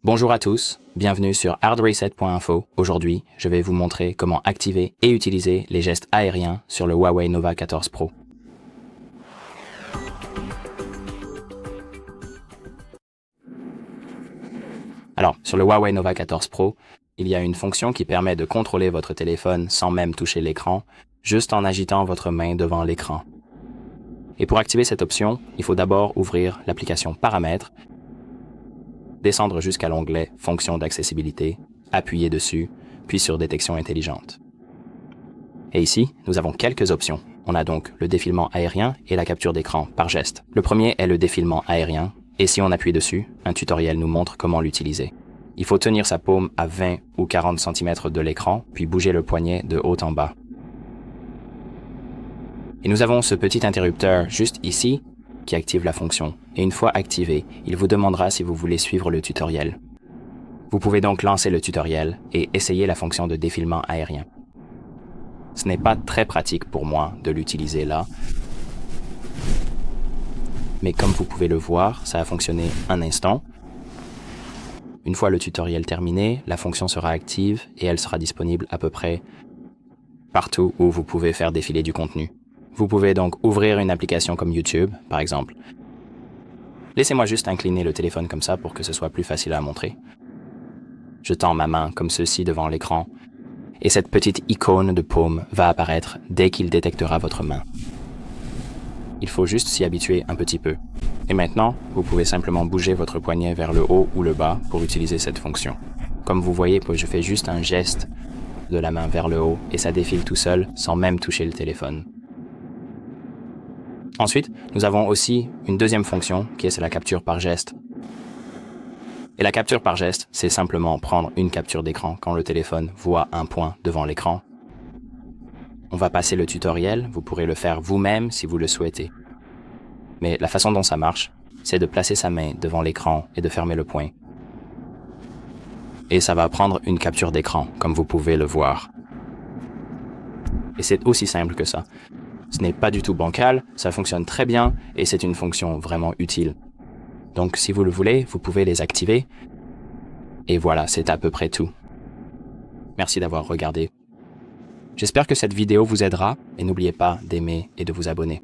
Bonjour à tous, bienvenue sur hardreset.info. Aujourd'hui, je vais vous montrer comment activer et utiliser les gestes aériens sur le Huawei Nova 14 Pro. Alors, sur le Huawei Nova 14 Pro, il y a une fonction qui permet de contrôler votre téléphone sans même toucher l'écran, juste en agitant votre main devant l'écran. Et pour activer cette option, il faut d'abord ouvrir l'application Paramètres, descendre jusqu'à l'onglet Fonctions d'accessibilité, appuyer dessus, puis sur Détection intelligente. Et ici, nous avons quelques options. On a donc le défilement aérien et la capture d'écran par geste. Le premier est le défilement aérien, et si on appuie dessus, un tutoriel nous montre comment l'utiliser. Il faut tenir sa paume à 20 ou 40 cm de l'écran, puis bouger le poignet de haut en bas. Et nous avons ce petit interrupteur juste ici, qui active la fonction, et une fois activé, il vous demandera si vous voulez suivre le tutoriel. Vous pouvez donc lancer le tutoriel et essayer la fonction de défilement aérien. Ce n'est pas très pratique pour moi de l'utiliser là, mais comme vous pouvez le voir, ça a fonctionné un instant. Une fois le tutoriel terminé, la fonction sera active et elle sera disponible à peu près partout où vous pouvez faire défiler du contenu. Vous pouvez donc ouvrir une application comme YouTube, par exemple. Laissez-moi juste incliner le téléphone comme ça pour que ce soit plus facile à montrer. Je tends ma main comme ceci devant l'écran, et cette petite icône de paume va apparaître dès qu'il détectera votre main. Il faut juste s'y habituer un petit peu. Et maintenant, vous pouvez simplement bouger votre poignet vers le haut ou le bas pour utiliser cette fonction. Comme vous voyez, je fais juste un geste de la main vers le haut et ça défile tout seul sans même toucher le téléphone. Ensuite, nous avons aussi une deuxième fonction qui est la capture par geste. Et la capture par geste, c'est simplement prendre une capture d'écran quand le téléphone voit un point devant l'écran. On va passer le tutoriel, vous pourrez le faire vous-même si vous le souhaitez. Mais la façon dont ça marche, c'est de placer sa main devant l'écran et de fermer le poing. Et ça va prendre une capture d'écran, comme vous pouvez le voir. Et c'est aussi simple que ça. Ce n'est pas du tout bancal, ça fonctionne très bien et c'est une fonction vraiment utile. Donc si vous le voulez, vous pouvez les activer. Et voilà, c'est à peu près tout. Merci d'avoir regardé. J'espère que cette vidéo vous aidera et n'oubliez pas d'aimer et de vous abonner.